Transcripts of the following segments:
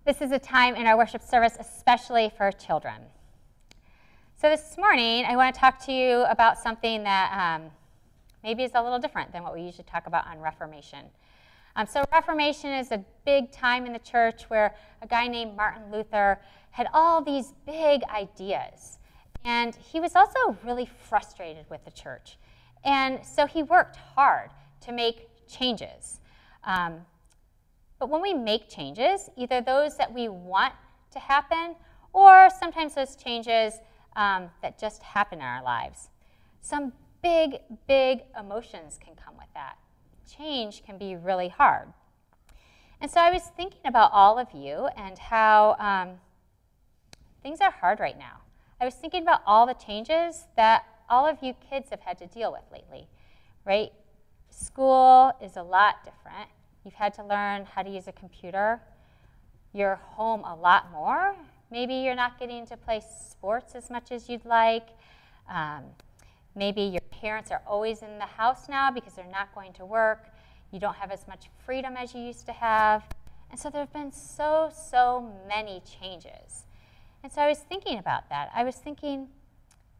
This is a time in our worship service especially for children. So this morning, I want to talk to you about something that maybe is a little different than what we usually talk about on Reformation. So Reformation is a big time in the church where a guy named Martin Luther had all these big ideas. And he was also really frustrated with the church. And so he worked hard to make changes. But when we make changes, either those that we want to happen or sometimes those changes that just happen in our lives, some big, big emotions can come with that. Change can be really hard. And so I was thinking about all of you and how things are hard right now. I was thinking about all the changes that all of you kids have had to deal with lately, right? School is a lot different. You've had to learn how to use a computer. You're home a lot more. Maybe you're not getting to play sports as much as you'd like. Maybe your parents are always in the house now because they're not going to work. You don't have as much freedom as you used to have. And so there have been so many changes. And so I was thinking about that. I was thinking,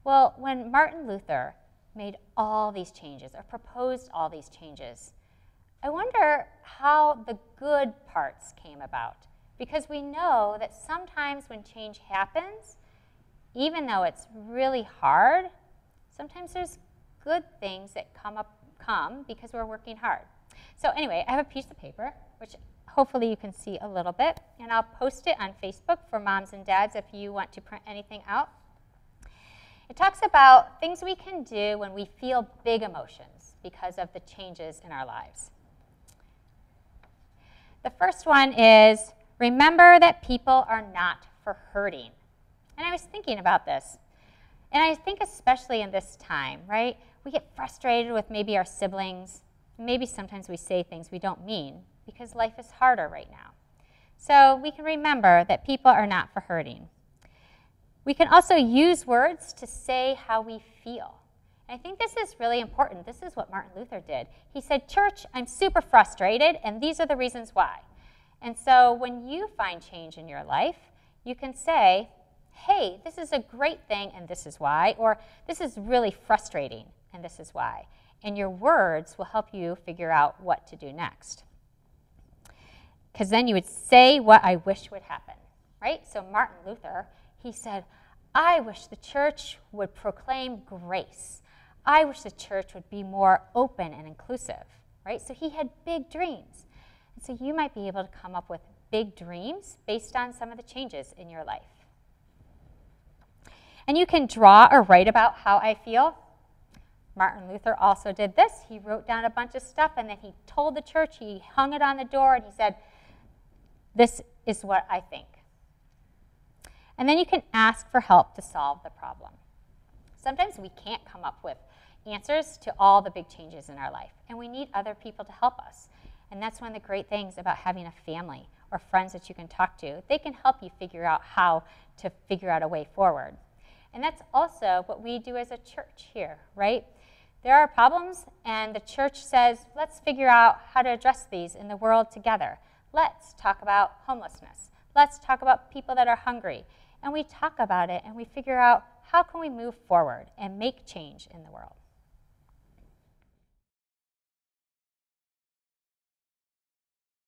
well, when Martin Luther made all these changes or proposed all these changes, I wonder how the good parts came about. Because we know that sometimes when change happens, even though it's really hard, sometimes there's good things that come because we're working hard. So anyway, I have a piece of paper, which hopefully you can see a little bit, and I'll post it on Facebook for moms and dads if you want to print anything out. It talks about things we can do when we feel big emotions because of the changes in our lives. The first one is, remember that people are not for hurting. And I was thinking about this. And I think especially in this time, right? We get frustrated with maybe our siblings. Maybe sometimes we say things we don't mean because life is harder right now. So we can remember that people are not for hurting. We can also use words to say how we feel. And I think this is really important. This is what Martin Luther did. He said, "Church, I'm super frustrated, and these are the reasons why." And so when you find change in your life, you can say, hey, this is a great thing, and this is why, or this is really frustrating, and this is why. And your words will help you figure out what to do next. Because then you would say what I wish would happen, right? So Martin Luther, he said, I wish the church would proclaim grace. I wish the church would be more open and inclusive, right? So he had big dreams. And so you might be able to come up with big dreams based on some of the changes in your life. And you can draw or write about how I feel. Martin Luther also did this. He wrote down a bunch of stuff, and then he told the church, he hung it on the door, and he said, this is what I think. And then you can ask for help to solve the problem. Sometimes we can't come up with answers to all the big changes in our life, and we need other people to help us. And that's one of the great things about having a family or friends that you can talk to. They can help you figure out how to figure out a way forward. And that's also what we do as a church here, right? There are problems, and the church says, let's figure out how to address these in the world together. Let's talk about homelessness. Let's talk about people that are hungry. And we talk about it, and we figure out how can we move forward and make change in the world.